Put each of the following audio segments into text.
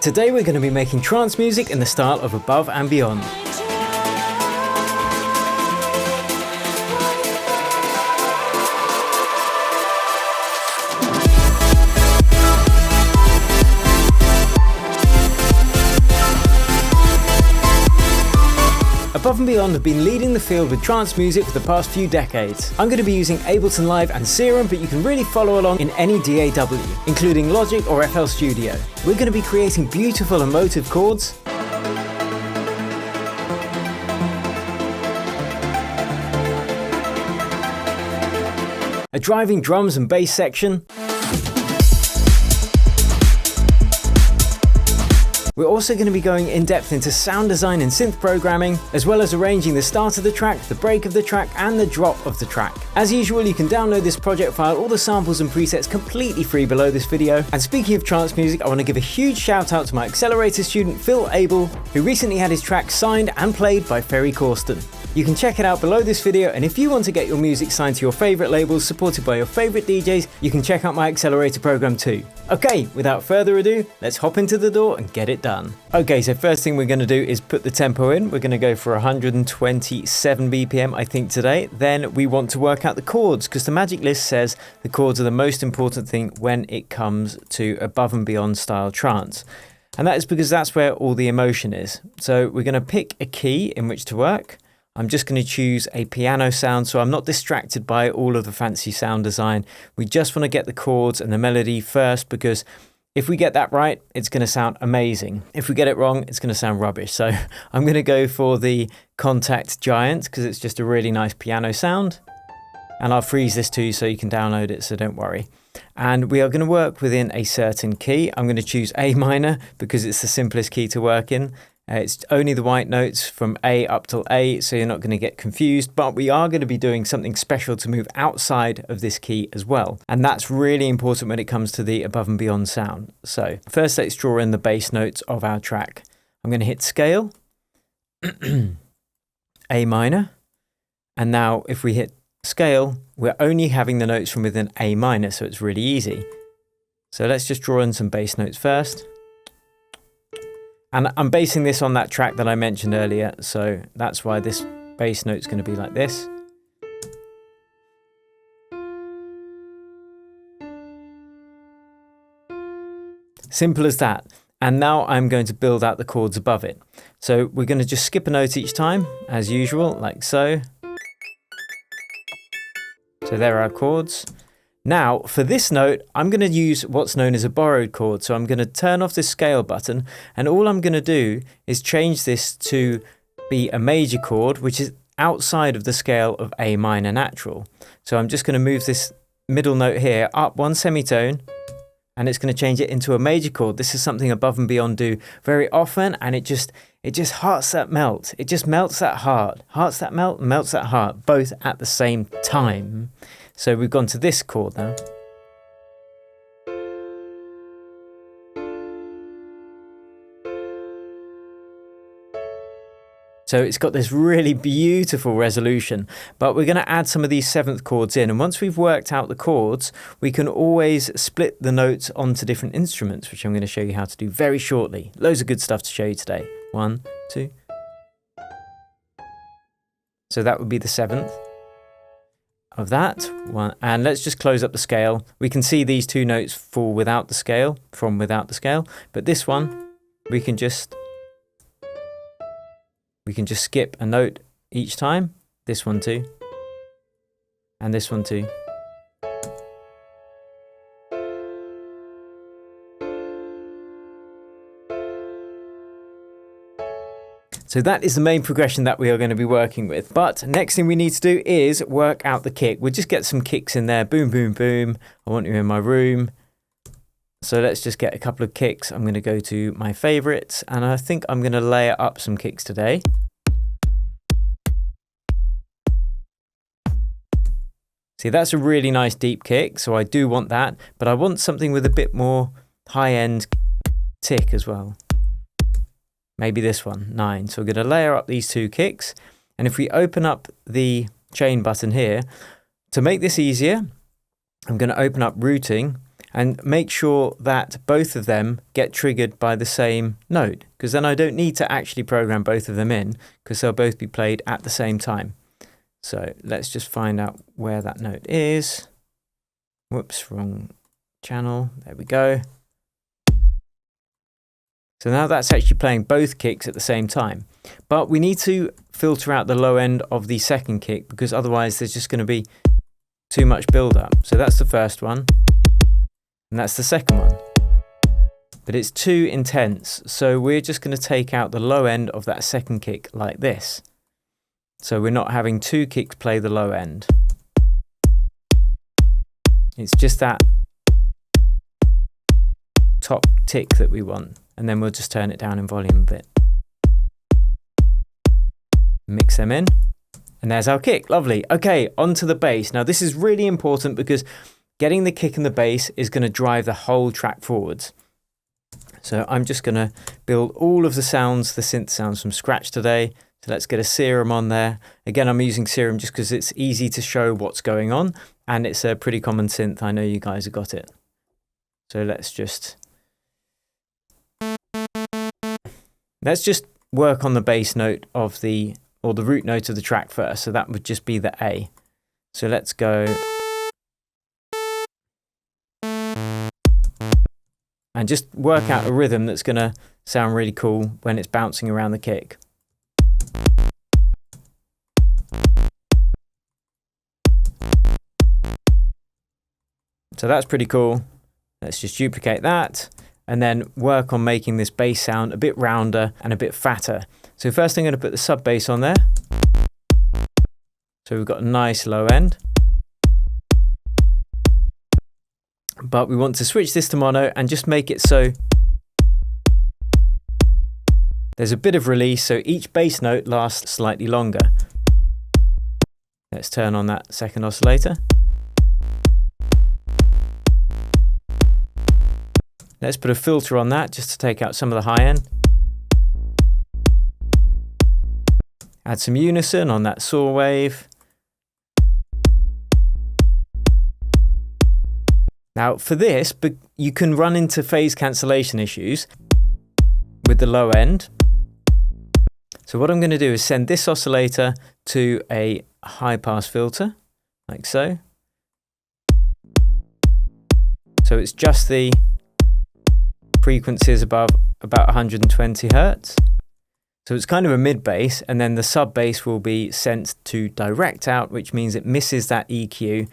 Today we're going to be making trance music in the style of Above and Beyond. Above and Beyond have been leading the field with trance music for the past few decades. I'm going to be using Ableton Live and Serum, but you can really follow along in any DAW, including Logic or FL Studio. We're going to be creating beautiful and motif chords, a driving drums and bass section. We're also going to be going in depth into sound design and synth programming, as well as arranging the start of the track, the break of the track, and the drop of the track. As usual, you can download this project file, all the samples and presets completely free below this video. And speaking of trance music, I want to give a huge shout out to my Accelerator student Phil Abel, who recently had his track signed and played by Ferry Corsten. You can check it out below this video, and if you want to get your music signed to your favourite labels, supported by your favourite DJs, you can check out my Accelerator program too. Okay, without further ado, let's hop into the door and get it done. Okay, so first thing we're going to do is put the tempo in. We're going to go for 127 BPM, I think, today. Then we want to work out the chords, because the magic list says the chords are the most important thing when it comes to Above and Beyond style trance. And that is because that's where all the emotion is. So we're going to pick a key in which to work. I'm just going to choose a piano sound so I'm not distracted by all of the fancy sound design. We just want to get the chords and the melody first, because if we get that right, it's going to sound amazing. If we get it wrong, it's going to sound rubbish. So I'm going to go for the Contact Giant because it's just a really nice piano sound. And I'll freeze this too so you can download it, so don't worry. And we are going to work within a certain key. I'm going to choose A minor because it's the simplest key to work in. It's only the white notes from A up till A, so you're not going to get confused, but we are going to be doing something special to move outside of this key as well. And that's really important when it comes to the Above and Beyond sound. So first let's draw in the bass notes of our track. I'm going to hit scale, A minor, and now if we hit scale, we're only having the notes from within A minor, so it's really easy. So let's just draw in some bass notes first. And I'm basing this on that track that I mentioned earlier, so that's why this bass note's going to be like this. Simple as that. And now I'm going to build out the chords above it. So we're going to just skip a note each time, as usual, like so. So there are our chords. Now, for this note, I'm going to use what's known as a borrowed chord. So I'm going to turn off this scale button, and all I'm going to do is change this to be a major chord, which is outside of the scale of A minor natural. So I'm just going to move this middle note here up one semitone, and it's going to change it into a major chord. This is something Above and Beyond do very often, and it just hearts that melt. It just melts that heart. Hearts that melt, melts that heart, both at the same time. So we've gone to this chord now. So it's got this really beautiful resolution, but we're going to add some of these seventh chords in. And once we've worked out the chords, we can always split the notes onto different instruments, which I'm going to show you how to do very shortly. Loads of good stuff to show you today. 1, 2. So that would be the seventh of that one. And let's just close up the scale. We can see these two notes fall without the scale, from without the scale, but this one we can just skip a note each time. This one too, and this one too. So that is the main progression that we are going to be working with. But next thing we need to do is work out the kick. We'll just get some kicks in there. Boom, boom, boom. I want you in my room. So let's just get a couple of kicks. I'm going to go to my favorites, and I think I'm going to layer up some kicks today. See, that's a really nice deep kick, so I do want that, but I want something with a bit more high-end tick as well. Maybe this one, 9. So we're going to layer up these two kicks. And if we open up the chain button here, to make this easier, I'm going to open up routing and make sure that both of them get triggered by the same note, because then I don't need to actually program both of them in, because they'll both be played at the same time. So let's just find out where that note is. Whoops, wrong channel. There we go. So now that's actually playing both kicks at the same time. But we need to filter out the low end of the second kick, because otherwise there's just going to be too much build up. So that's the first one, and that's the second one. But it's too intense, so we're just going to take out the low end of that second kick like this. So we're not having two kicks play the low end. It's just that top tick that we want. And then we'll just turn it down in volume a bit. Mix them in. And there's our kick. Lovely. Okay, on to the bass. Now this is really important because getting the kick and the bass is going to drive the whole track forwards. So I'm just going to build all of the sounds, the synth sounds from scratch today. So let's get a serum on there. Again, I'm using serum just because it's easy to show what's going on. And it's a pretty common synth. I know you guys have got it. So let's just work on the bass note of the root note of the track first. So that would just be the A. So let's go. And just work out a rhythm that's going to sound really cool when it's bouncing around the kick. So that's pretty cool. Let's just duplicate that. And then work on making this bass sound a bit rounder and a bit fatter. So first I'm going to put the sub bass on there. So we've got a nice low end. But we want to switch this to mono and just make it so there's a bit of release, so each bass note lasts slightly longer. Let's turn on that second oscillator. Let's put a filter on that just to take out some of the high end. Add some unison on that saw wave. Now for this, you can run into phase cancellation issues with the low end. So what I'm going to do is send this oscillator to a high pass filter, like so. So it's just the frequencies above about 120 Hertz. So it's kind of a mid bass, and then the sub bass will be sent to direct out, which means it misses that EQ.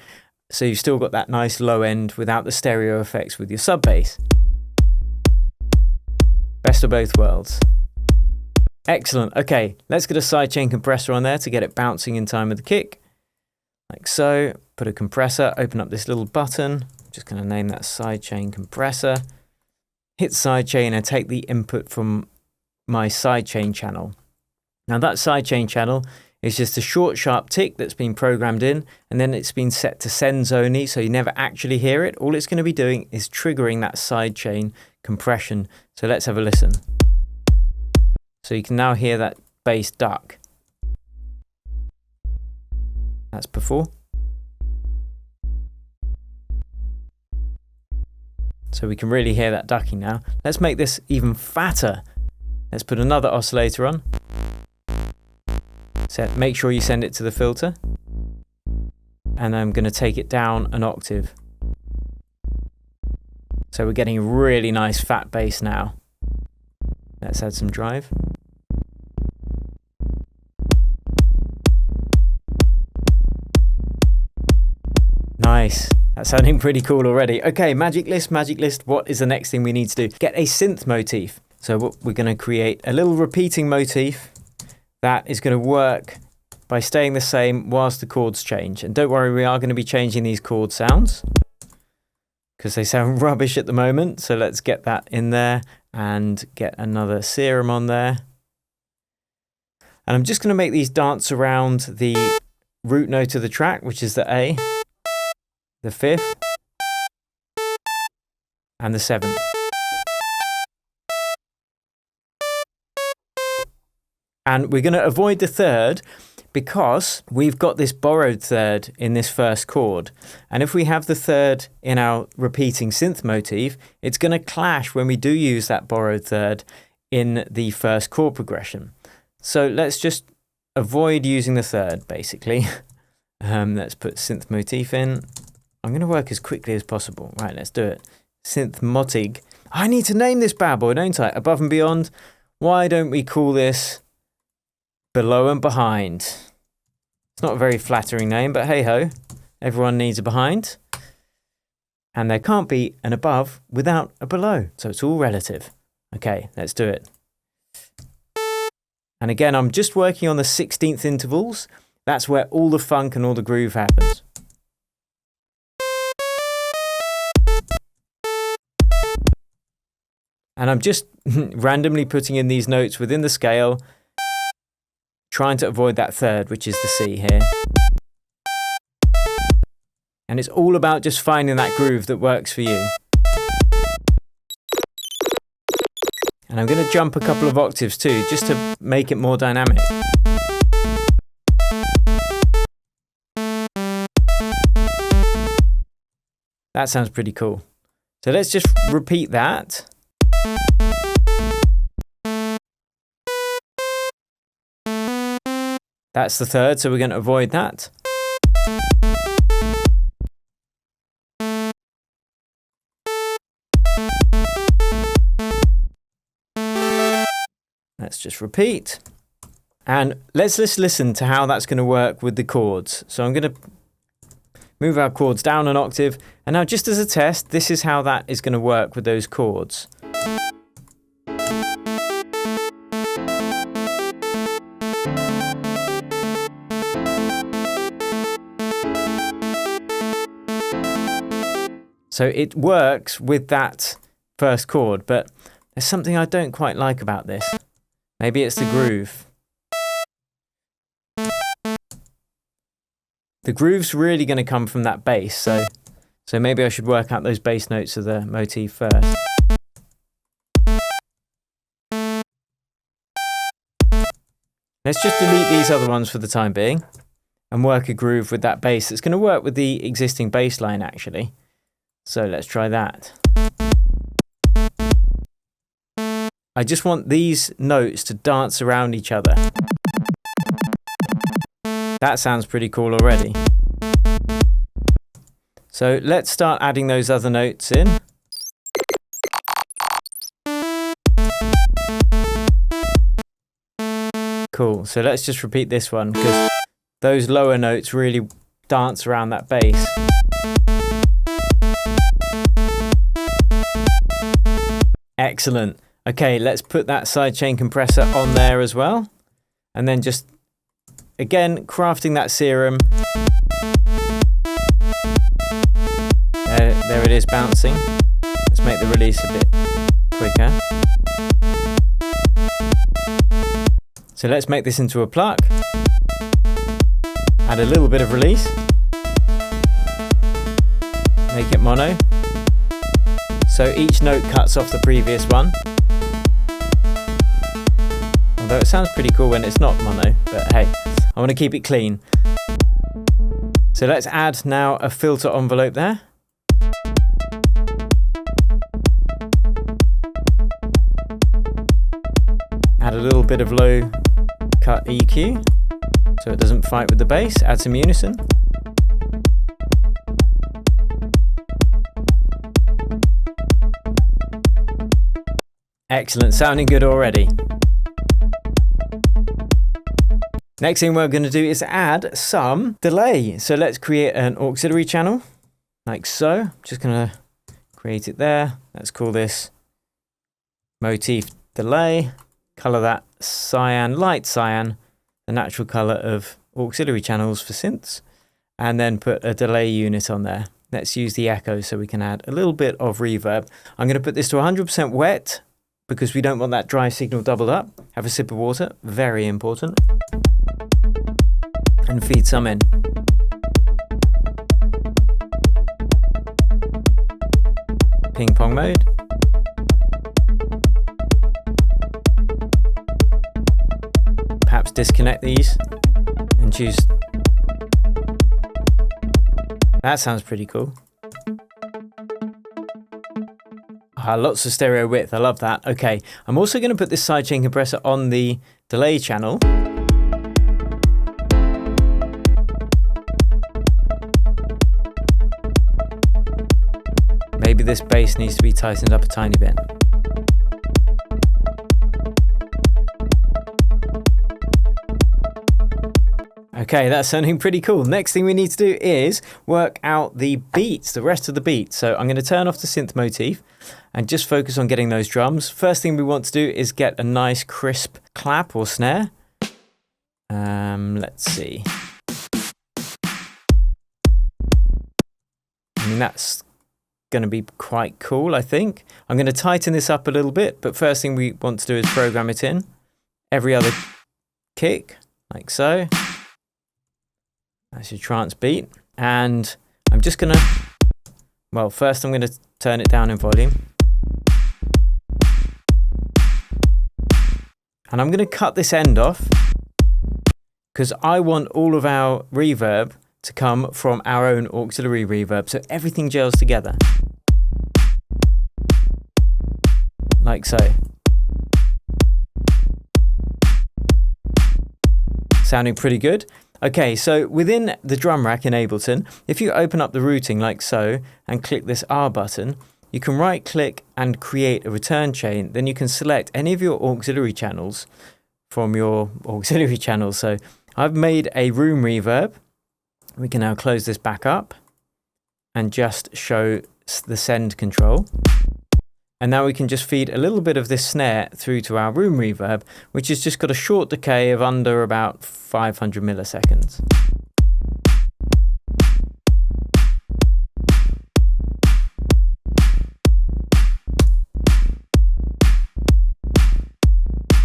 So you've still got that nice low end without the stereo effects with your sub bass. Best of both worlds. Excellent. Okay, let's get a sidechain compressor on there to get it bouncing in time with the kick. Like so. Put a compressor, open up this little button. Just going to name that sidechain compressor. Hit sidechain and take the input from my sidechain channel. Now that sidechain channel is just a short sharp tick that's been programmed in, and then it's been set to sends only, so you never actually hear it. All it's going to be doing is triggering that sidechain compression. So let's have a listen. So you can now hear that bass duck. That's before. So we can really hear that ducking now. Let's make this even fatter. Let's put another oscillator on. Make sure you send it to the filter. And I'm going to take it down an octave. So we're getting a really nice fat bass now. Let's add some drive. Nice. That's sounding pretty cool already. Okay, magic list. What is the next thing we need to do? Get a synth motif. So we're going to create a little repeating motif that is going to work by staying the same whilst the chords change. And don't worry, we are going to be changing these chord sounds because they sound rubbish at the moment. So let's get that in there and get another serum on there. And I'm just going to make these dance around the root note of the track, which is the A, the fifth, and the seventh. And we're going to avoid the third because we've got this borrowed third in this first chord. And if we have the third in our repeating synth motif, it's going to clash when we do use that borrowed third in the first chord progression. So let's just avoid using the third, basically. Let's put synth motif in. I'm going to work as quickly as possible. Right, let's do it. Synth motig. I need to name this bad boy, don't I? Above and beyond. Why don't we call this below and behind? It's not a very flattering name, but hey ho, everyone needs a behind. And there can't be an above without a below, so it's all relative. Okay, let's do it. And again, I'm just working on the 16th intervals. That's where all the funk and all the groove happens. And I'm just randomly putting in these notes within the scale, trying to avoid that third, which is the C here. And it's all about just finding that groove that works for you. And I'm going to jump a couple of octaves too, just to make it more dynamic. That sounds pretty cool. So let's just repeat that. That's the third, so we're going to avoid that. Let's just repeat. And let's just listen to how that's going to work with the chords. So I'm going to move our chords down an octave. And now just as a test, this is how that is going to work with those chords. So it works with that first chord, but there's something I don't quite like about this. Maybe it's the groove. The groove's really going to come from that bass, so maybe I should work out those bass notes of the motif first. Let's just delete these other ones for the time being and work a groove with that bass. It's going to work with the existing bass line actually. So let's try that. I just want these notes to dance around each other. That sounds pretty cool already. So let's start adding those other notes in. Cool, so let's just repeat this one because those lower notes really dance around that bass. Excellent. Okay, let's put that sidechain compressor on there as well. And then just, again, crafting that serum. There it is bouncing. Let's make the release a bit quicker. So let's make this into a pluck. Add a little bit of release. Make it mono. So each note cuts off the previous one. Although it sounds pretty cool when it's not mono, but hey, I want to keep it clean. So let's add now a filter envelope there. Add a little bit of low cut EQ so it doesn't fight with the bass. Add some unison. Excellent, sounding good already. Next thing we're going to do is add some delay. So let's create an auxiliary channel, like so. Just going to create it there. Let's call this motif delay. Color that cyan, light cyan, the natural color of auxiliary channels for synths. And then put a delay unit on there. Let's use the echo so we can add a little bit of reverb. I'm going to put this to 100% wet, because we don't want that dry signal doubled up. Have a sip of water, very important. And feed some in. Ping pong mode. Perhaps disconnect these and choose. That sounds pretty cool. Lots of stereo width, I love that. Okay, I'm also going to put this sidechain compressor on the delay channel. Maybe this bass needs to be tightened up a tiny bit. Okay, that's sounding pretty cool. Next thing we need to do is work out the beats, the rest of the beats. So I'm going to turn off the synth motif and just focus on getting those drums. First thing we want to do is get a nice crisp clap or snare. Let's see. I mean, that's going to be quite cool, I think. I'm going to tighten this up a little bit, but first thing we want to do is program it in. Every other kick, like so. That's your trance beat. And I'm just going to, well, first I'm going to turn it down in volume. And I'm going to cut this end off because I want all of our reverb to come from our own auxiliary reverb, so everything gels together. Like so. Sounding pretty good. Okay, so within the drum rack in Ableton, if you open up the routing like so and click this R button, you can right click and create a return chain. Then you can select any of your auxiliary channels from your auxiliary channels. So I've made a room reverb. We can now close this back up and just show the send control. And now we can just feed a little bit of this snare through to our room reverb, which has just got a short decay of under about 500 milliseconds.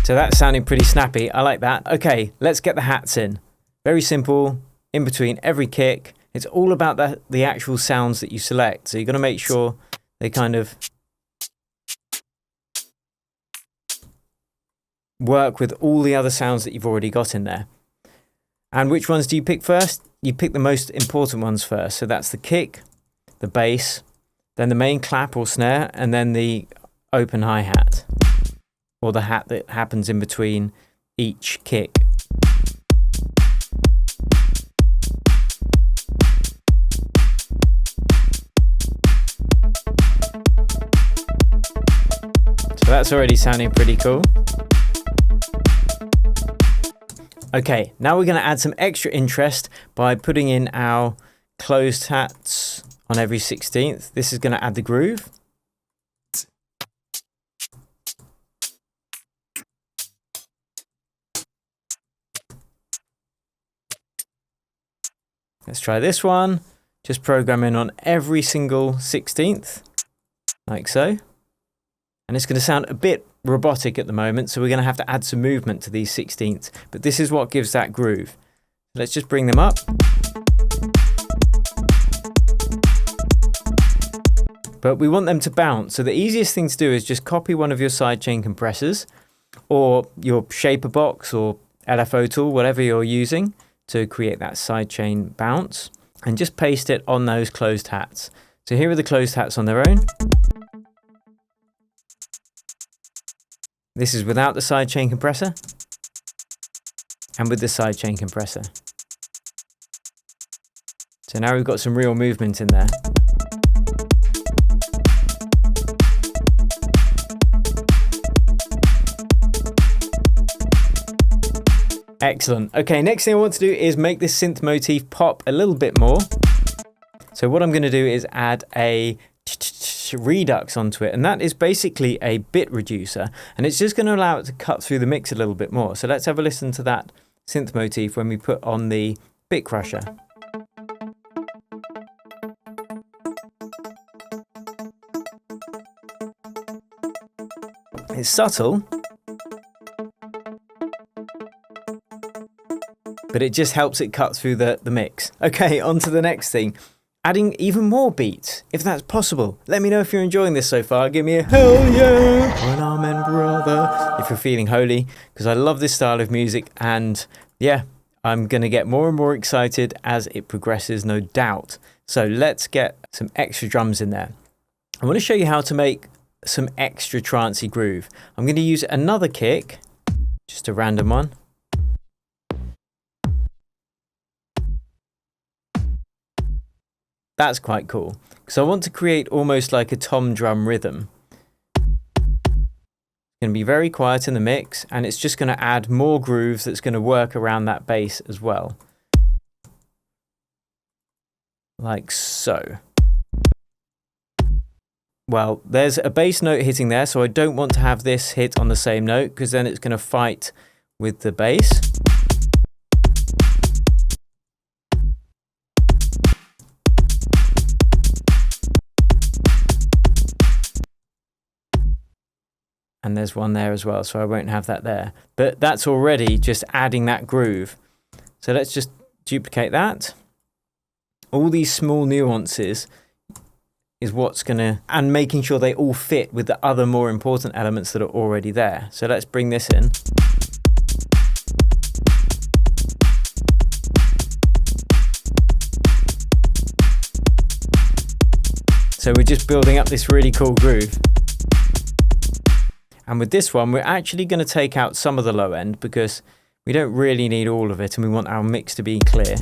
So that's sounding pretty snappy. I like that. Okay, let's get the hats in. Very simple, in between every kick. It's all about the actual sounds that you select. So you're going to make sure they kind of work with all the other sounds that you've already got in there. And which ones do you pick first? You pick the most important ones first. So that's the kick, the bass, then the main clap or snare, and then the open hi-hat, or the hat that happens in between each kick. So that's already sounding pretty cool. Okay, now we're going to add some extra interest by putting in our closed hats on every 16th. This is going to add the groove. Let's try this one. Just program in on every single 16th, like so. And it's going to sound a bit robotic at the moment, so we're going to have to add some movement to these 16ths. But this is what gives that groove. Let's just bring them up. But we want them to bounce. So the easiest thing to do is just copy one of your sidechain compressors or your shaper box or LFO tool, whatever you're using to create that sidechain bounce, and just paste it on those closed hats. So here are the closed hats on their own. This is without the sidechain compressor and with the sidechain compressor. So now we've got some real movement in there. Excellent. Okay, next thing I want to do is make this synth motif pop a little bit more. So what I'm going to do is add a redux onto it, and that is basically a bit reducer, and it's just going to allow it to cut through the mix a little bit more. So let's have a listen to that synth motif when we put on the bit crusher. It's subtle, but it just helps it cut through the mix. Okay, on to the next thing. Adding even more beats, if that's possible. Let me know if you're enjoying this so far. Give me a hell yeah, an amen brother, if you're feeling holy, because I love this style of music, and yeah, I'm going to get more and more excited as it progresses, no doubt. So let's get some extra drums in there. I want to show you how to make some extra trancey groove. I'm going to use another kick, just a random one. That's quite cool, because I want to create almost like a tom drum rhythm. It's going to be very quiet in the mix, and it's just going to add more groove that's going to work around that bass as well. Like so. Well, there's a bass note hitting there, so I don't want to have this hit on the same note, because then it's going to fight with the bass. And there's one there as well, so I won't have that there. But that's already just adding that groove. So let's just duplicate that. All these small nuances is what's gonna, and making sure they all fit with the other more important elements that are already there. So let's bring this in. So we're just building up this really cool groove. And with this one, we're actually going to take out some of the low end because we don't really need all of it and we want our mix to be clear.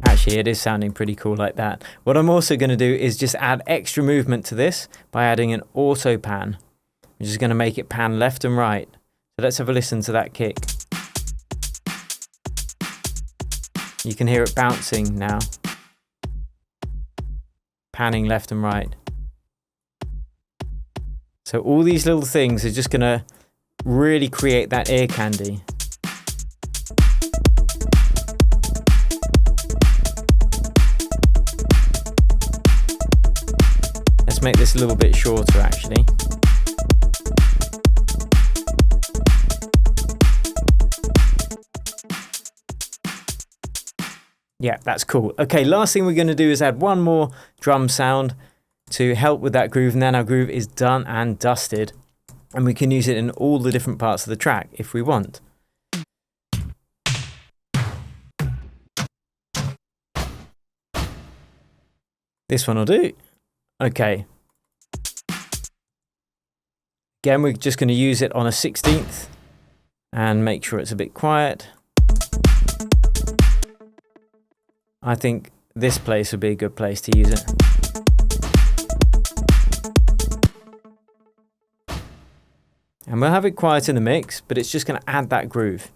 Actually, it is sounding pretty cool like that. What I'm also going to do is just add extra movement to this by adding an auto pan, which is going to make it pan left and right. So let's have a listen to that kick. You can hear it bouncing now. Panning left and right. So all these little things are just going to really create that ear candy. Let's make this a little bit shorter actually. Yeah, that's cool. Okay, last thing we're going to do is add one more drum sound to help with that groove, and then our groove is done and dusted. And we can use it in all the different parts of the track if we want. This one will do. Okay. Again, we're just going to use it on a 16th and make sure it's a bit quiet. I think this place would be a good place to use it. And we'll have it quiet in the mix, but it's just going to add that groove.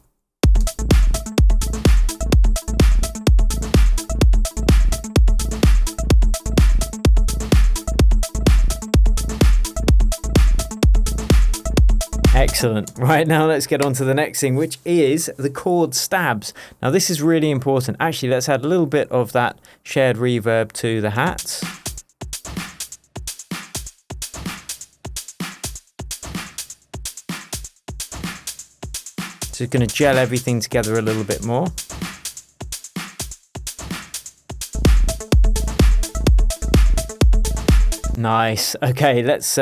Excellent. Right, now let's get on to the next thing, which is the chord stabs. Now this is really important. Actually, let's add a little bit of that shared reverb to the hats. So it's going to gel everything together a little bit more. Nice. Okay, let's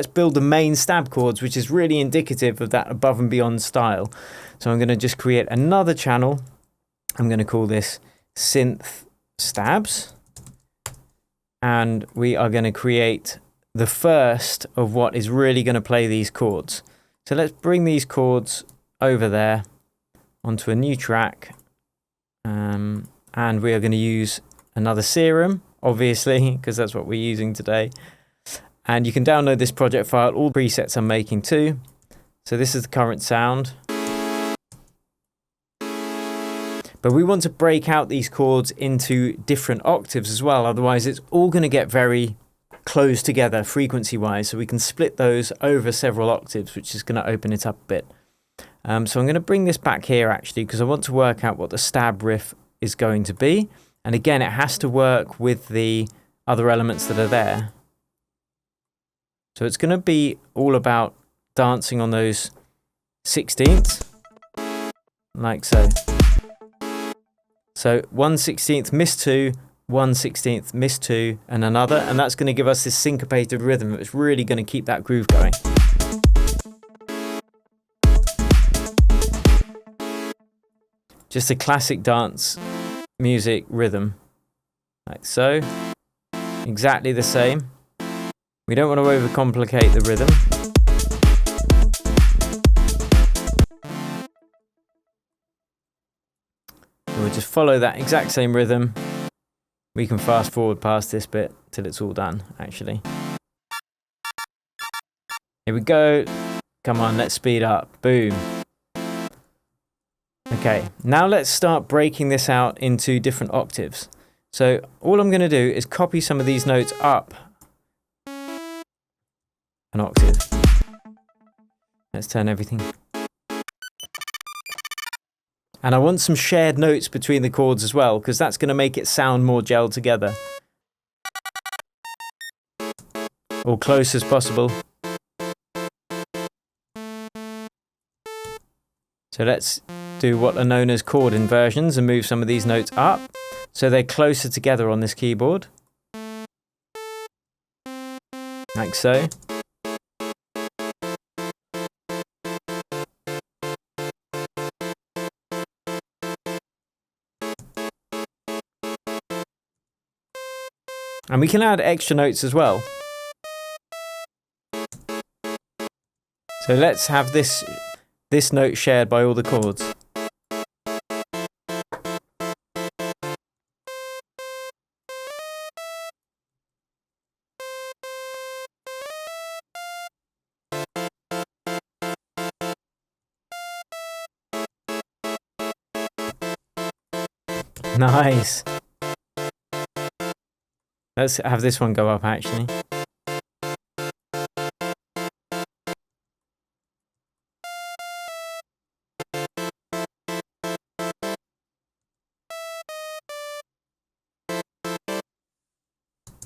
build the main stab chords, which is really indicative of that above and beyond style. So I'm going to just create another channel. I'm going to call this Synth Stabs. And we are going to create the first of what is really going to play these chords. So let's bring these chords over there onto a new track. And we are going to use another serum, obviously, because that's what we're using today. And you can download this project file, all presets I'm making too. So this is the current sound. But we want to break out these chords into different octaves as well, otherwise it's all going to get very close together frequency-wise. So we can split those over several octaves, which is going to open it up a bit. So I'm going to bring this back here actually, because I want to work out what the stab riff is going to be. And again, it has to work with the other elements that are there. So it's going to be all about dancing on those 16ths, like so. So 1/16, miss 2, 1/16, miss 2, and another. And that's going to give us this syncopated rhythm that's really going to keep that groove going. just a classic dance music rhythm, like so. Exactly the same. We don't want to overcomplicate the rhythm. So we'll just follow that exact same rhythm. We can fast forward past this bit till it's all done, actually. Here we go. Come on, let's speed up. Boom. Okay, now let's start breaking this out into different octaves. So all I'm going to do is copy some of these notes up an octave. Let's turn everything. And I want some shared notes between the chords as well, because that's going to make it sound more gelled together. Or close as possible. So let's do what are known as chord inversions and move some of these notes up so they're closer together on this keyboard. Like so. And we can add extra notes as well. So let's have this note shared by all the chords. Nice. Let's have this one go up actually.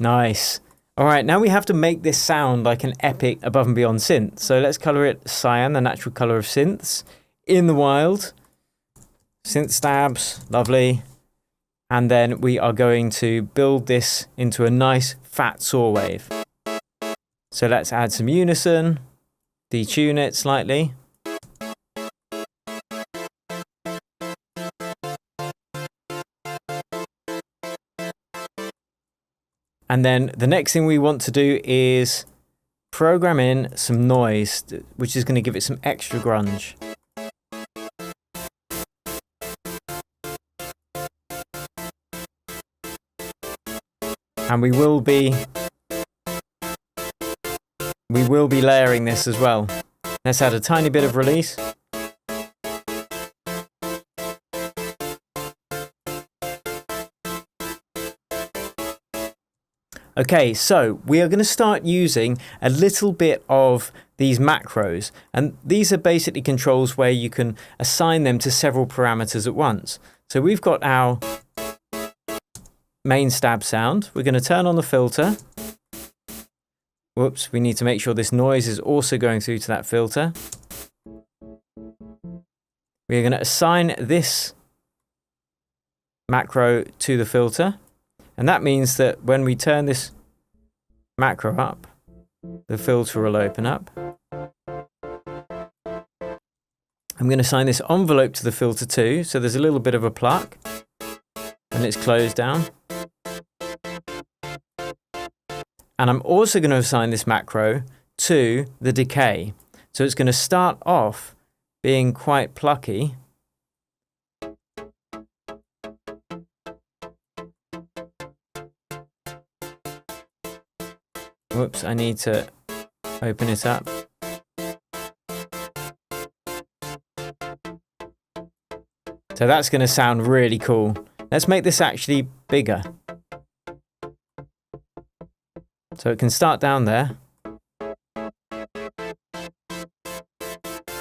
Nice. Alright, now we have to make this sound like an epic above and beyond synth. So let's colour it cyan, the natural colour of synths, in the wild. Synth stabs, lovely. And then we are going to build this into a nice fat saw wave. So let's add some unison, detune it slightly. And then the next thing we want to do is program in some noise, which is going to give it some extra grunge. And we will be layering this as well. Let's add a tiny bit of release. Okay, so we are going to start using a little bit of these macros, and these are basically controls where you can assign them to several parameters at once. So we've got our main stab sound. We're going to turn on the filter. Whoops, we need to make sure this noise is also going through to that filter. We're going to assign this macro to the filter. And that means that when we turn this macro up, the filter will open up. I'm going to assign this envelope to the filter too, so there's a little bit of a pluck, and it's closed down. And I'm also going to assign this macro to the decay. So it's going to start off being quite plucky. Whoops, I need to open it up. So that's going to sound really cool. Let's make this actually bigger. So it can start down there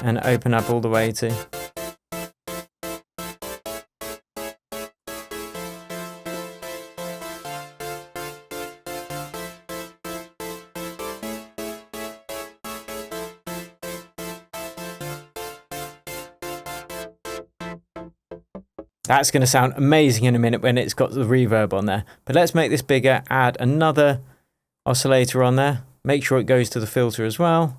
and open up all the way to. That's going to sound amazing in a minute when it's got the reverb on there. But let's make this bigger, add another oscillator on there. Make sure it goes to the filter as well.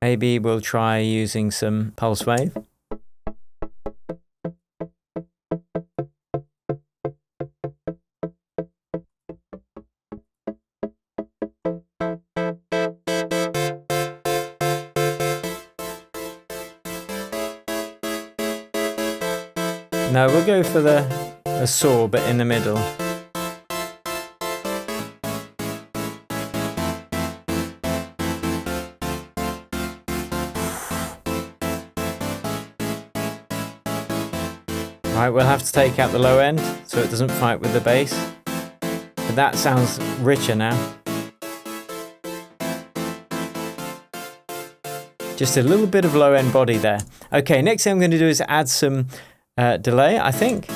Maybe we'll try using some pulse wave. No, we'll go for a saw, but in the middle. Right, we'll have to take out the low end so it doesn't fight with the bass. But that sounds richer now. Just a little bit of low end body there. Okay, next thing I'm going to do is add some delay, I think.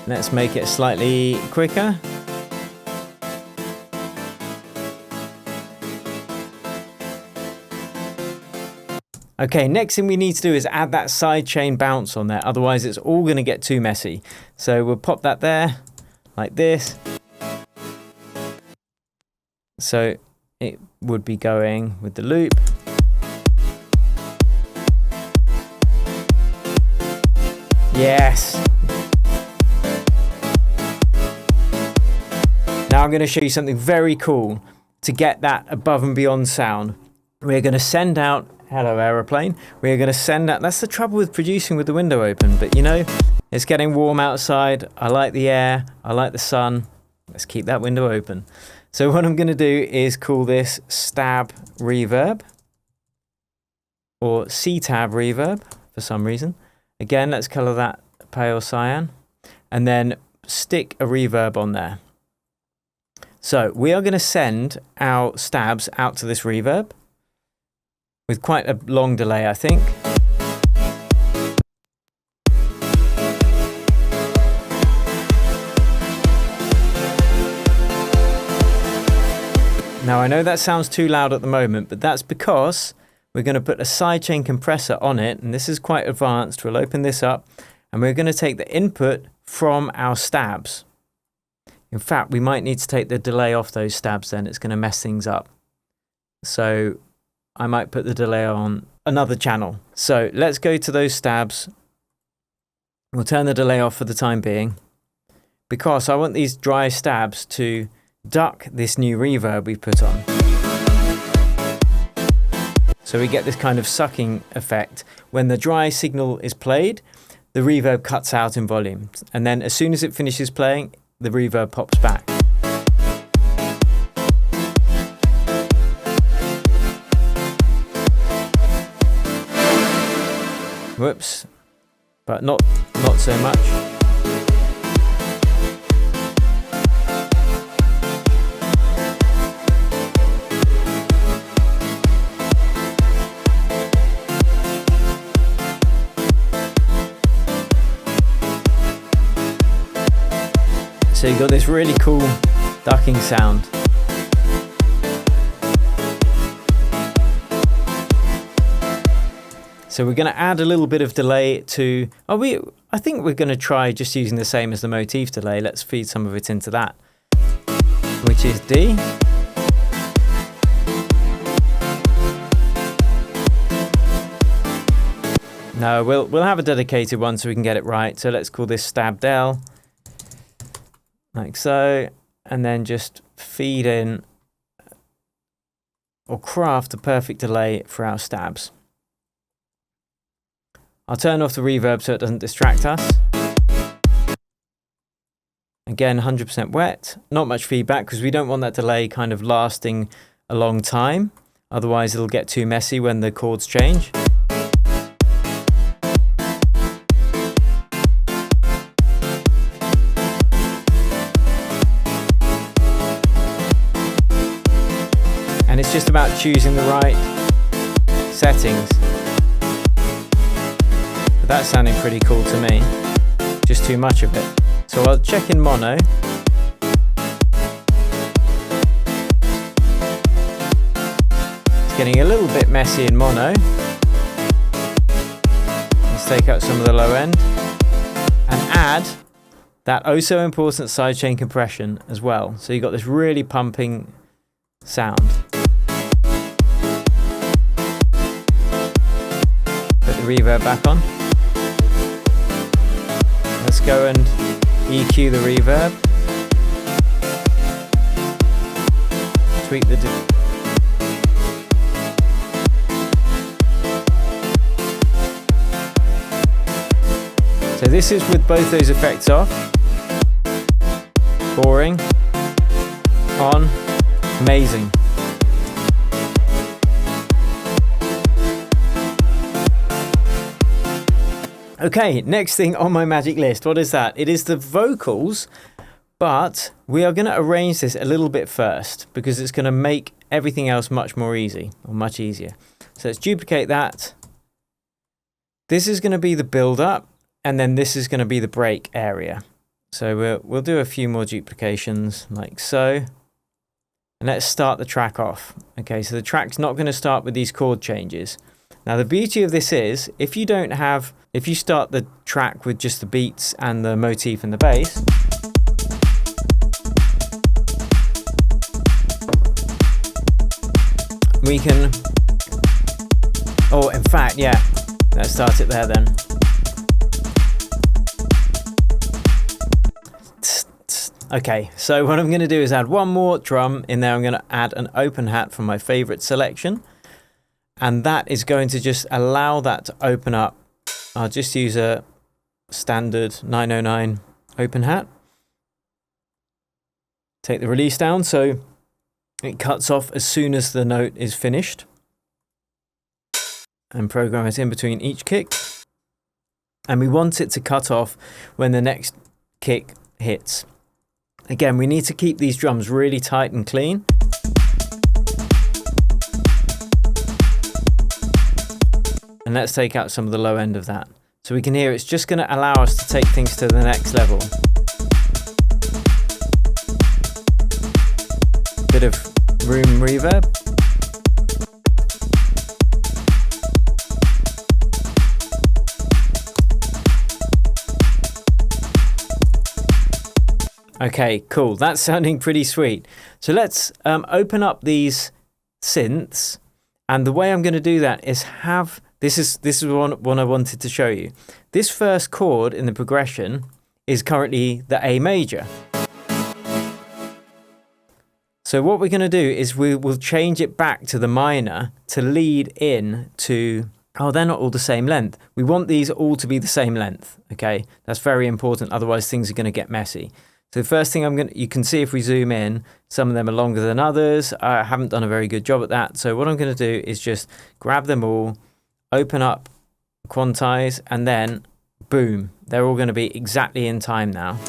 Let's make it slightly quicker. Okay, next thing we need to do is add that sidechain bounce on there, otherwise it's all going to get too messy. So we'll pop that there, like this. So it would be going with the loop. Yes! Now I'm going to show you something very cool to get that above and beyond sound. We're going to send out, hello aeroplane, we're going to send out, that's the trouble with producing with the window open, but you know, it's getting warm outside, I like the air, I like the sun, let's keep that window open. So what I'm going to do is call this stab reverb, or C-tab reverb for some reason. Again, let's color that pale cyan, and then stick a reverb on there. So we are going to send our stabs out to this reverb with quite a long delay, I think. Now I know that sounds too loud at the moment, but that's because we're going to put a sidechain compressor on it, and this is quite advanced. We'll open this up, and we're going to take the input from our stabs. In fact, we might need to take the delay off those stabs then, it's going to mess things up. So I might put the delay on another channel. So let's go to those stabs. We'll turn the delay off for the time being, because I want these dry stabs to duck this new reverb we put on. So we get this kind of sucking effect. When the dry signal is played, the reverb cuts out in volume. And then as soon as it finishes playing, the reverb pops back. Whoops, but not so much. So you've got this really cool ducking sound. So we're going to add a little bit of delay to, I think we're going to try just using the same as the motif delay. Let's feed some of it into that, which is D. No, we'll have a dedicated one so we can get it right. So let's call this stab del. Like so, and then just feed in or craft the perfect delay for our stabs. I'll turn off the reverb so it doesn't distract us. Again, 100% wet, not much feedback because we don't want that delay kind of lasting a long time. Otherwise it'll get too messy when the chords change. And it's just about choosing the right settings. But that's sounding pretty cool to me. Just too much of it. So I'll check in mono. It's getting a little bit messy in mono. Let's take out some of the low end. And add that oh so important sidechain compression as well. So you've got this really pumping sound. Put the reverb back on. Let's go and EQ the reverb. Tweak the so this is with both those effects off. Boring. On. Amazing. Okay, next thing on my magic list, what is that? It is the vocals, but we are going to arrange this a little bit first because it's going to make everything else much more easy, or much easier. So let's duplicate that. This is going to be the build-up, and then this is going to be the break area. So we'll do a few more duplications like so. And let's start the track off. Okay, so the track's not going to start with these chord changes. Now the beauty of this is, if you start the track with just the beats and the motif and the bass, we can, oh, in fact, yeah, let's start it there then. Okay, so what I'm going to do is add one more drum in there. I'm going to add an open hat from my favorite selection, and that is going to just allow that to open up. I'll just use a standard 909 open hat. Take the release down so it cuts off as soon as the note is finished, and program it in between each kick. And we want it to cut off when the next kick hits. Again, we need to keep these drums really tight and clean. And let's take out some of the low end of that. So we can hear it's just going to allow us to take things to the next level. Bit of room reverb. Okay, cool. That's sounding pretty sweet. So let's open up these synths, and the way I'm going to do that is have this is one I wanted to show you. This first chord in the progression is currently the A major. So what we're going to do is we will change it back to the minor to lead in to, oh, they're not all the same length. We want these all to be the same length. Okay, that's very important. Otherwise, things are going to get messy. So the first thing you can see if we zoom in, some of them are longer than others. I haven't done a very good job at that. So what I'm going to do is just grab them all, open up, quantize, and then boom, they're all going to be exactly in time now.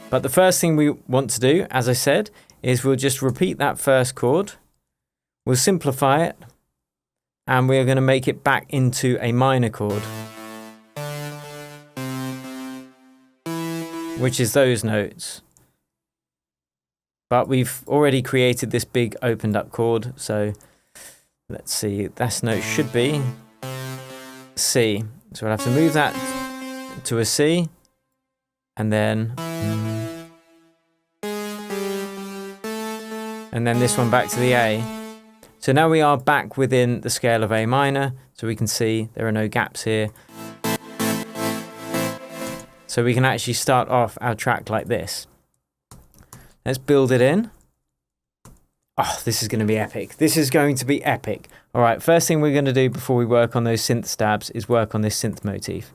But the first thing we want to do, as I said, is we'll just repeat that first chord. We'll simplify it, and we're going to make it back into a minor chord, which is those notes. But we've already created this big opened up chord, so let's see, that note should be C. So we'll have to move that to a C, and then this one back to the A. So now we are back within the scale of A minor, so we can see there are no gaps here. So we can actually start off our track like this. Let's build it in. Oh, this is going to be epic. This is going to be epic. All right, first thing we're going to do before we work on those synth stabs is work on this synth motif.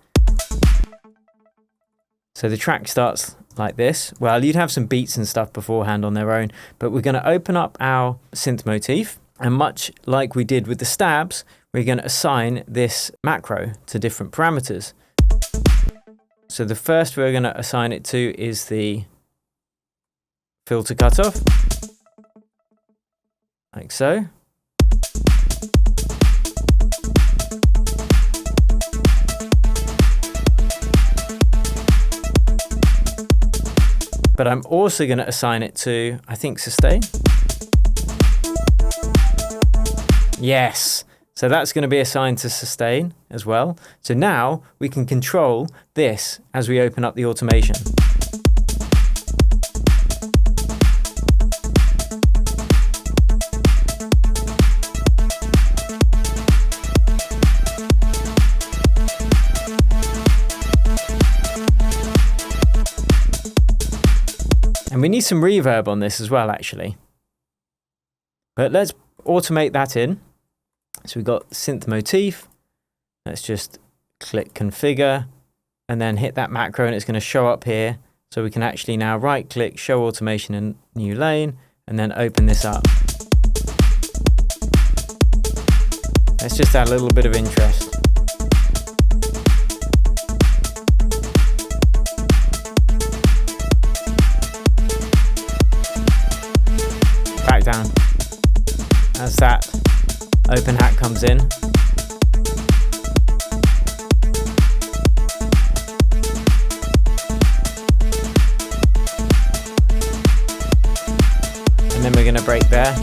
So the track starts like this. Well, you'd have some beats and stuff beforehand on their own, but we're going to open up our synth motif. And much like we did with the stabs, we're going to assign this macro to different parameters. So the first we're going to assign it to is the filter cutoff, like so. But I'm also going to assign it to, I think, sustain. Yes, so that's going to be assigned to sustain as well. So now we can control this as we open up the automation. And we need some reverb on this as well, actually. But let's automate that in. So we've got synth motif. Let's just click configure and then hit that macro, and it's going to show up here. So we can actually now right click, show automation in new lane, and then open this up. Let's just add a little bit of interest. Back down. As that open hat comes in. And then we're going to break there.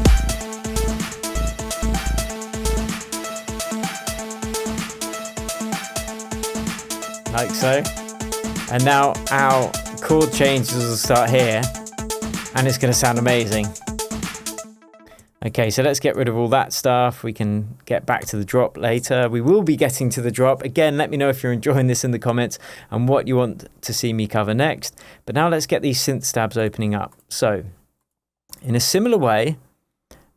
Like so. And now our chord changes will start here, and it's going to sound amazing. Okay, so let's get rid of all that stuff. We can get back to the drop later. We will be getting to the drop. Again, let me know if you're enjoying this in the comments and what you want to see me cover next. But now let's get these synth stabs opening up. So, in a similar way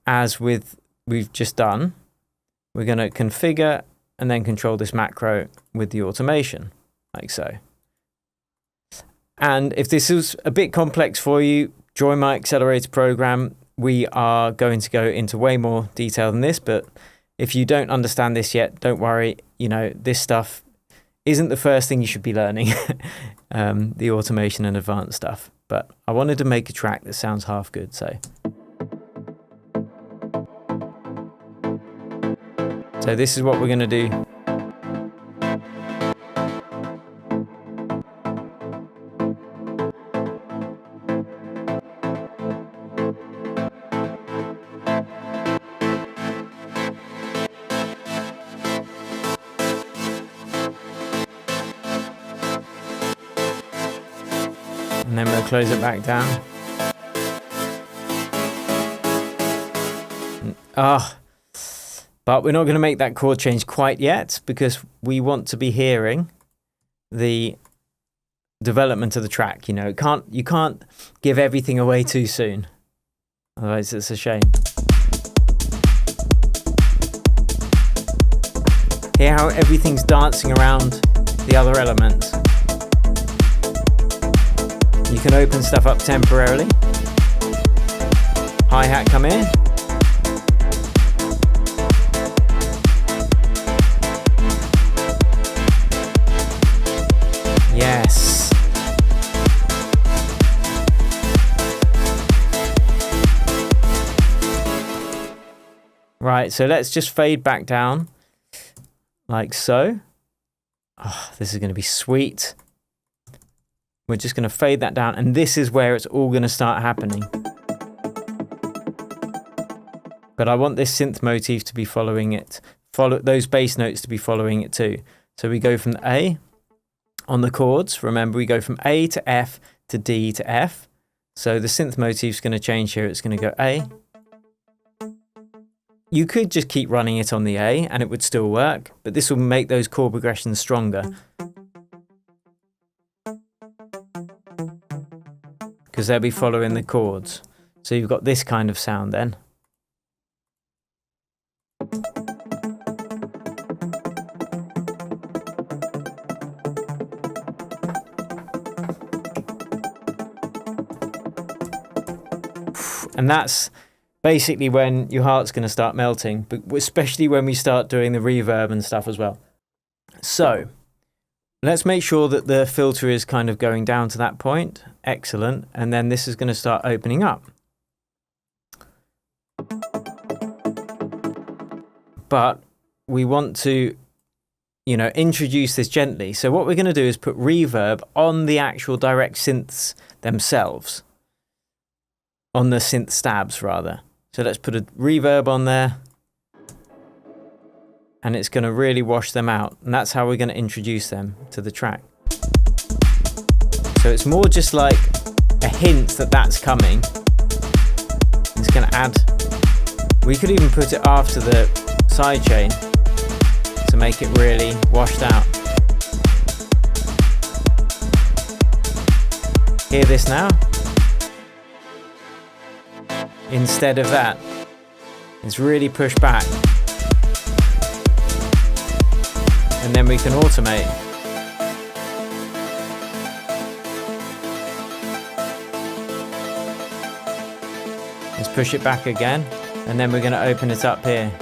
as we've just done, we're going to configure and then control this macro with the automation, like so. And if this is a bit complex for you, join my accelerator program. We are going to go into way more detail than this, but if you don't understand this yet, don't worry. You know, this stuff isn't the first thing you should be learning, the automation and advanced stuff. But I wanted to make a track that sounds half good, so. So this is what we're going to do. And then we'll close it back down. But we're not going to make that chord change quite yet, because we want to be hearing the development of the track. You know, you can't give everything away too soon. Otherwise it's a shame. Hear how everything's dancing around the other elements. You can open stuff up temporarily. Hi-hat come in. Yes. Right, so let's just fade back down like so. Oh, this is going to be sweet. We're just going to fade that down, and this is where it's all going to start happening. But I want this synth motif to be following it, those bass notes to be following it too. So we go from the A on the chords. Remember, we go from A to F to D to F. So the synth motif's going to change here. It's going to go A. You could just keep running it on the A and it would still work, but this will make those chord progressions stronger, because they'll be following the chords. So you've got this kind of sound then. And that's basically when your heart's going to start melting, but especially when we start doing the reverb and stuff as well. So let's make sure that the filter is kind of going down to that point. Excellent. And then this is going to start opening up. But we want to, introduce this gently. So what we're going to do is put reverb on the actual direct synths themselves. On the synth stabs, rather. So let's put a reverb on there. And it's going to really wash them out. And that's how we're going to introduce them to the track. So it's more just like a hint that that's coming. It's going to add... We could even put it after the sidechain to make it really washed out. Hear this now? instead of that. It's really pushed back. And then we can automate. Let's push it back again, and then we're going to open it up here.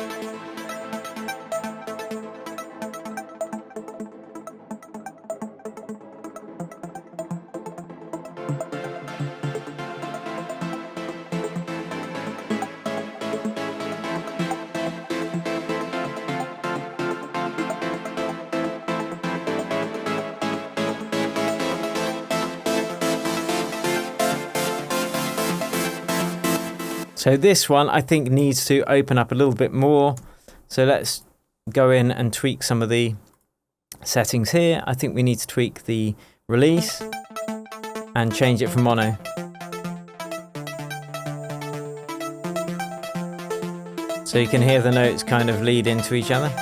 So this one I think needs to open up a little bit more. So let's go in and tweak some of the settings here. I think we need to tweak the release and change it from mono. So you can hear the notes kind of lead into each other.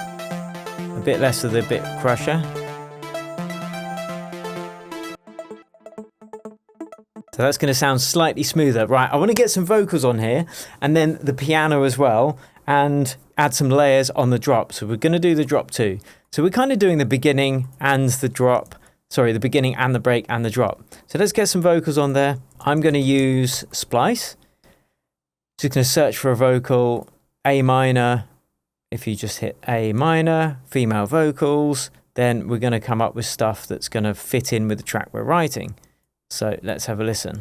A bit less of the bit crusher. So that's going to sound slightly smoother. Right, I want to get some vocals on here and then the piano as well and add some layers on the drop. So we're going to do the drop too. So we're kind of doing the beginning and the drop. Sorry, the beginning and the break and the drop. So let's get some vocals on there. I'm going to use Splice. Just going to search for a vocal, A minor. If you just hit A minor, female vocals, then we're going to come up with stuff that's going to fit in with the track we're writing. So let's have a listen.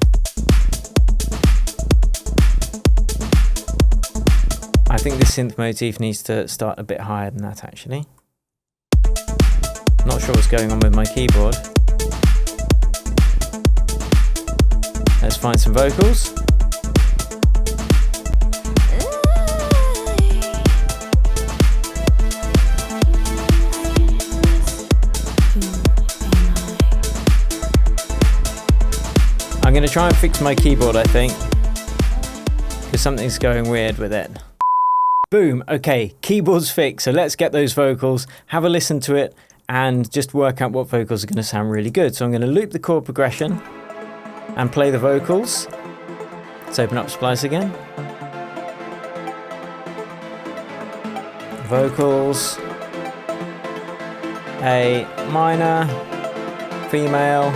I think this synth motif needs to start a bit higher than that actually. Not sure what's going on with my keyboard. Let's find some vocals. I'm going to try and fix my keyboard, I think, because something's going weird with it. Boom. Okay, keyboard's fixed. So let's get those vocals, have a listen to it, and just work out what vocals are going to sound really good. So I'm going to loop the chord progression and play the vocals. Let's open up Splice again. Vocals. A minor, female.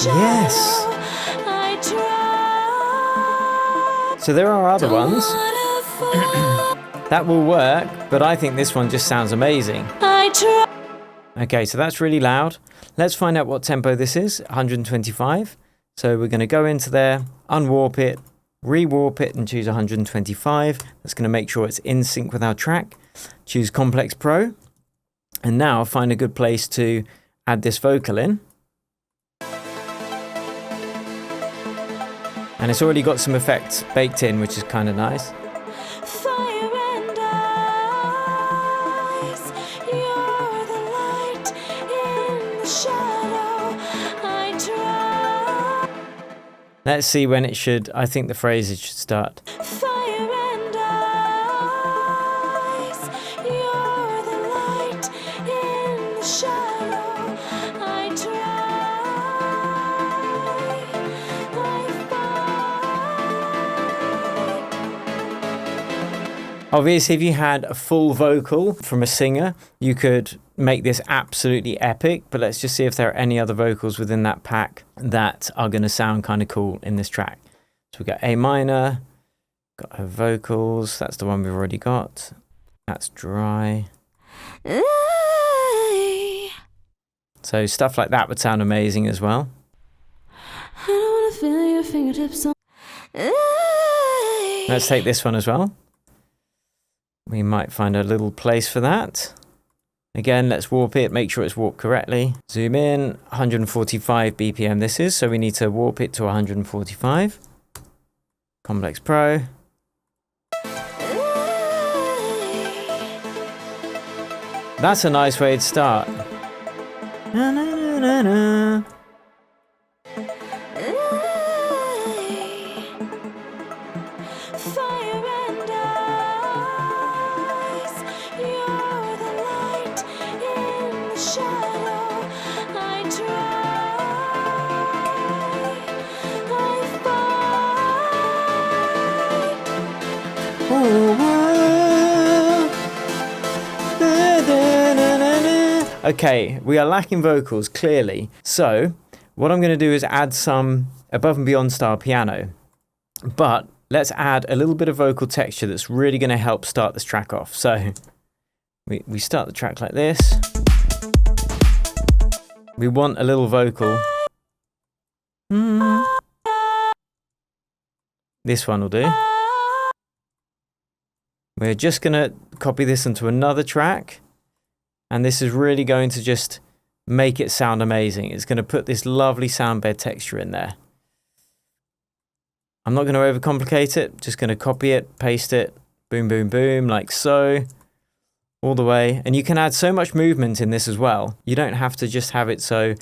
Yes. So there are other ones that will work, but I think this one just sounds amazing. Okay, so that's really loud. Let's find out what tempo this is, 125. So we're going to go into there, unwarp it, rewarp it and choose 125. That's going to make sure it's in sync with our track. Choose Complex Pro. And now find a good place to add this vocal in. And it's already got some effects baked in, which is kind of nice. Fire and ice, you're the light in the shadow. I try. Let's see when it should. I think the phrases should start. Fire and ice, you're the light in the shadow. I try. Obviously, if you had a full vocal from a singer, you could make this absolutely epic, but let's just see if there are any other vocals within that pack that are going to sound kind of cool in this track. So we've got A minor, got her vocals, that's the one we've already got. That's dry. So stuff like that would sound amazing as well. I don't want to feel your fingertips on. Let's take this one as well. We might find a little place for that. Again, let's warp it, make sure it's warped correctly. Zoom in, 145 BPM this is, so we need to warp it to 145. Complex Pro. That's a nice way to start. Na, na, na, na, na. Okay, we are lacking vocals, clearly. So what I'm going to do is add some above and beyond style piano. But let's add a little bit of vocal texture that's really going to help start this track off. So we start the track like this. We want a little vocal. This one will do. We're just going to copy this into another track. And this is really going to just make it sound amazing. It's going to put this lovely sound bed texture in there. I'm not going to overcomplicate it. Just going to copy it, paste it, boom, boom, boom, like so, all the way. And you can add so much movement in this as well. You don't have to just have it so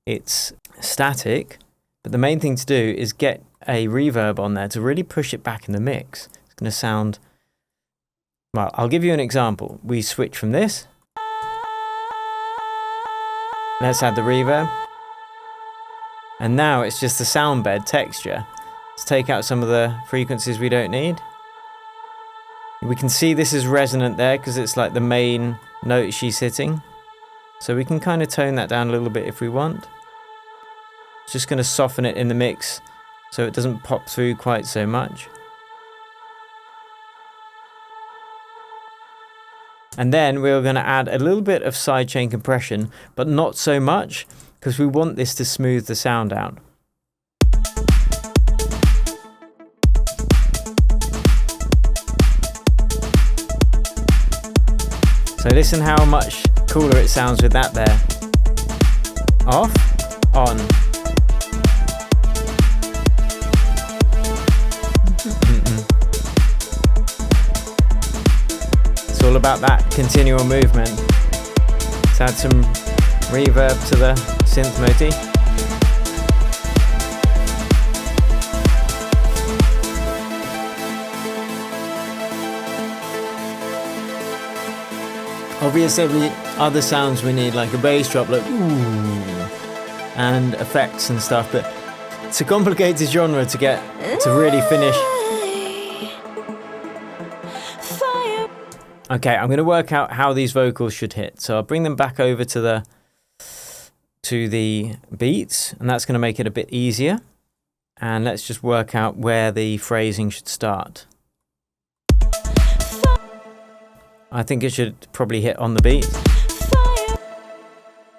it's static. But the main thing to do is get a reverb on there to really push it back in the mix. It's going to sound... Well, I'll give you an example. We switch from this. Let's add the reverb. And now it's just the sound bed texture. Let's take out some of the frequencies we don't need. We can see this is resonant there because it's like the main note she's hitting. So we can kind of tone that down a little bit if we want. It's just going to soften it in the mix so it doesn't pop through quite so much. And then we're going to add a little bit of sidechain compression, but not so much because we want this to smooth the sound out. So listen how much cooler it sounds with that there. Off, on. It's all about that continual movement. Let's add some reverb to the synth motif. Obviously, other sounds we need, like a bass drop, like ooh, and effects and stuff, but it's a complicated genre to get to really finish. Okay, I'm going to work out how these vocals should hit. So I'll bring them back over to the beats, and that's going to make it a bit easier. And let's just work out where the phrasing should start. I think it should probably hit on the beat.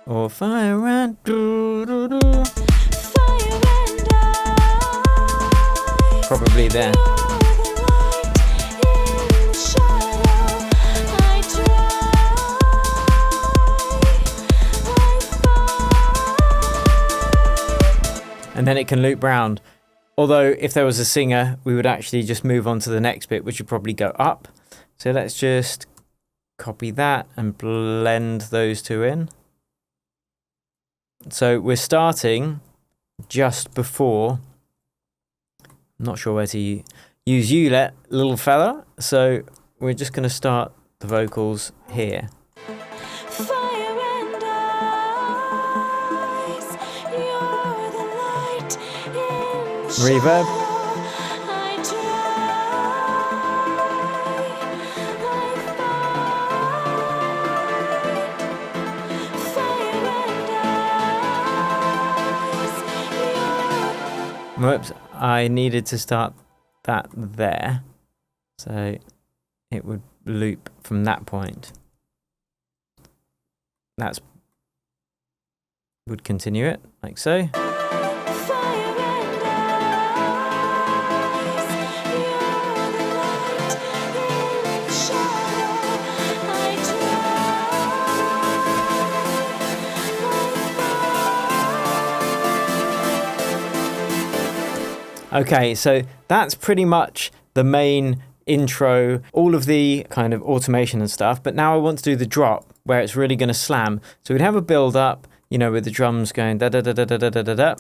Or fire and do. Probably there. And then it can loop round. Although if there was a singer, we would actually just move on to the next bit, which would probably go up. So let's just copy that and blend those two in. So we're starting just before, I'm not sure where to use you, little fella. So we're just going to start the vocals here. Reverb. Whoops, I needed to start that there, so it would loop from that point. That's would continue it like so. Okay, so that's pretty much the main intro, all of the kind of automation and stuff. But now I want to do the drop where it's really going to slam. So we'd have a build up, you know, with the drums going da da da da da da da da da.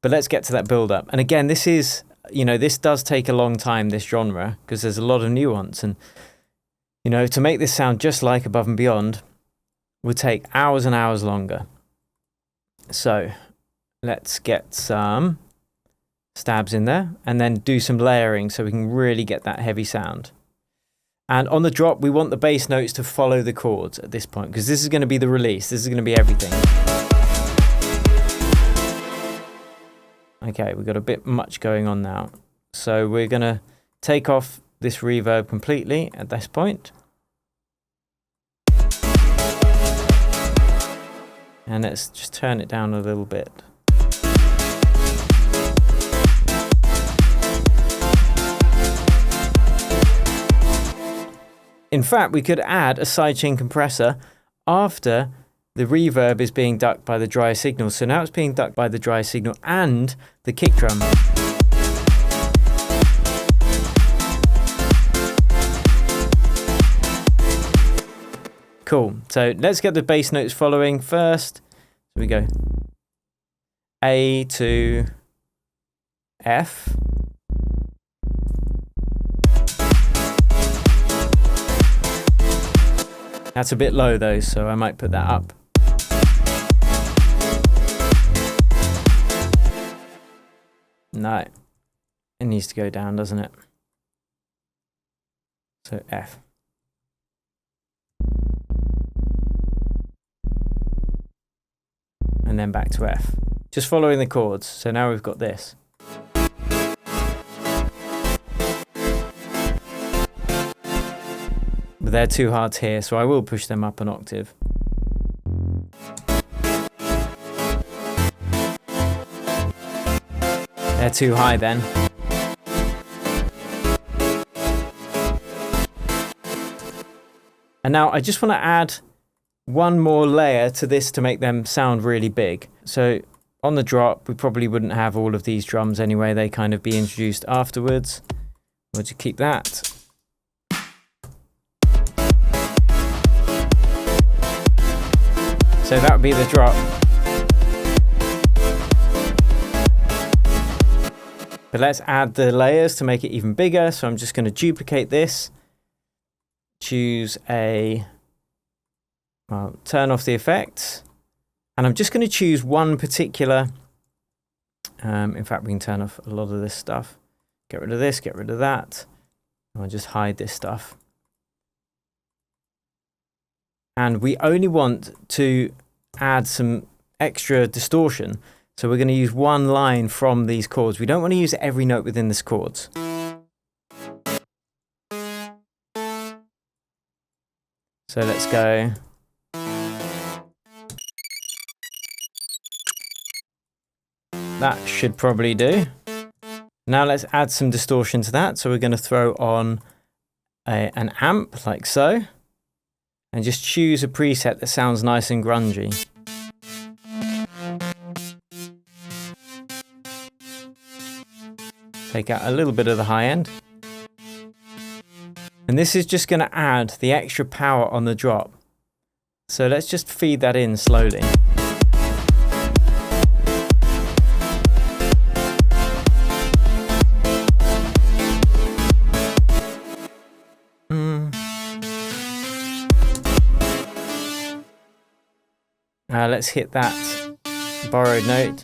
But let's get to that build up. And again, this is, you know, this does take a long time, this genre, because there's a lot of nuance. And, you know, to make this sound just like Above and Beyond would take hours and hours longer. So let's get some stabs in there and then do some layering so we can really get that heavy sound. And on the drop, we want the bass notes to follow the chords at this point, because this is going to be the release. This is going to be everything. Okay, we've got a bit much going on now. So we're going to take off this reverb completely at this point. And let's just turn it down a little bit. In fact, we could add a sidechain compressor after the reverb is being ducked by the dry signal. So now it's being ducked by the dry signal and the kick drum. Cool. So let's get the bass notes following first. So we go A to F. That's a bit low though, so I might put that up. No, it needs to go down, doesn't it? So F. And then back to F. Just following the chords. So now we've got this. But they're too hard to hear, so I will push them up an octave. They're too high then. And now I just want to add one more layer to this to make them sound really big. So on the drop, we probably wouldn't have all of these drums anyway. They kind of be introduced afterwards. We'll just keep that. So that would be the drop. But let's add the layers to make it even bigger. So I'm just going to duplicate this. Choose a... Well, turn off the effects. And I'm just going to choose one particular... in fact, we can turn off a lot of this stuff. Get rid of this, get rid of that. And I'll just hide this stuff. And we only want to add some extra distortion. So we're going to use one line from these chords. We don't want to use every note within this chords. So let's go. That should probably do. Now let's add some distortion to that. So we're going to throw on an amp like so. And just choose a preset that sounds nice and grungy. Take out a little bit of the high end. And this is just going to add the extra power on the drop. So let's just feed that in slowly. Let's hit that borrowed note.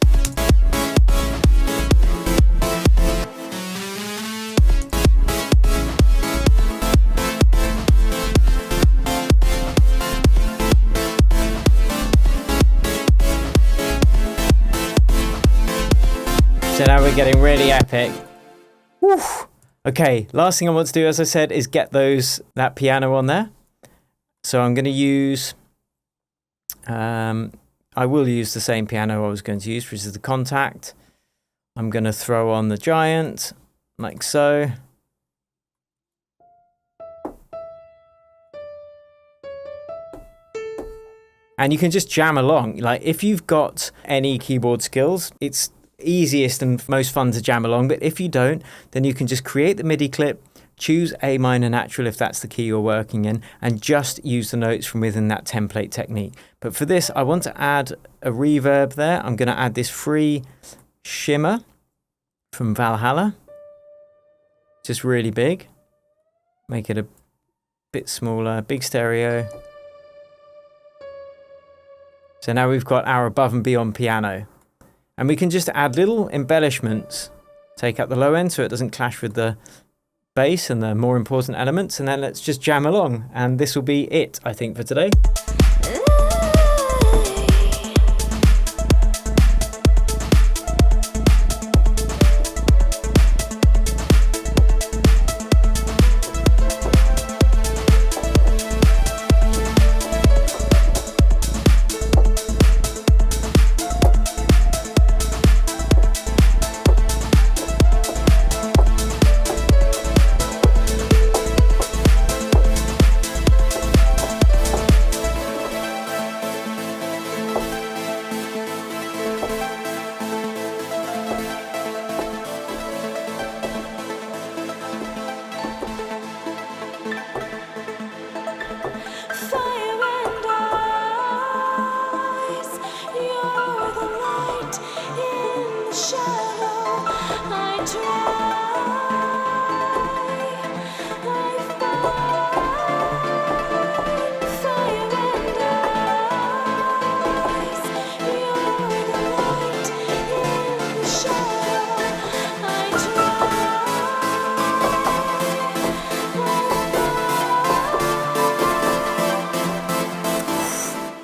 So now we're getting really epic. Woo! Okay, last thing I want to do, as I said, is get that piano on there. So I'm going to use... I will use the same piano I was going to use, which is the Contact. I'm going to throw on the Giant, like so. And you can just jam along. Like if you've got any keyboard skills, it's easiest and most fun to jam along. But if you don't, then you can just create the MIDI clip, choose A minor natural if that's the key you're working in, and just use the notes from within that template technique. But for this, I want to add a reverb there. I'm going to add this free shimmer from Valhalla. Just really big. Make it a bit smaller, big stereo. So now we've got our above and beyond piano. And we can just add little embellishments. Take out the low end so it doesn't clash with the bass and the more important elements, and then let's just jam along. And this will be it, I think, for today.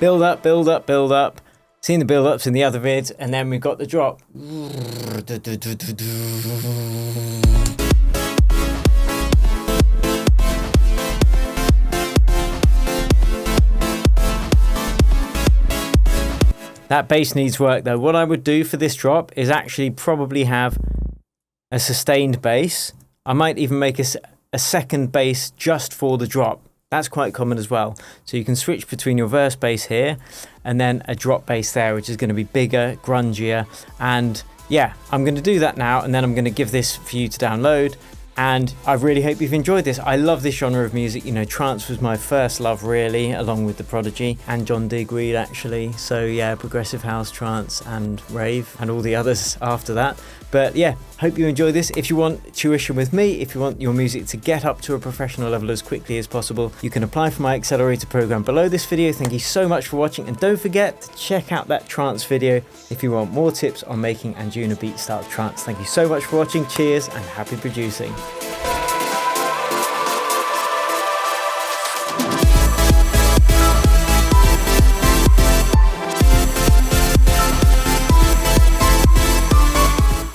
Build up, build up, build up. Seen the build ups in the other vids, and then we've got the drop. That bass needs work though. What I would do for this drop is actually probably have a sustained bass. I might even make a second bass just for the drop. That's quite common as well. So you can switch between your verse bass here and then a drop bass there, which is going to be bigger, grungier. And yeah, I'm going to do that now, and then I'm going to give this for you to download. And I really hope you've enjoyed this. I love this genre of music. You know, trance was my first love really, along with The Prodigy and John Digweed actually. So yeah, progressive house, trance and rave and all the others after that. But yeah, hope you enjoy this. If you want tuition with me, if you want your music to get up to a professional level as quickly as possible, you can apply for my Accelerator program below this video. Thank you so much for watching, and don't forget to check out that trance video if you want more tips on making and Anjuna beat style trance. Thank you so much for watching. Cheers and happy producing.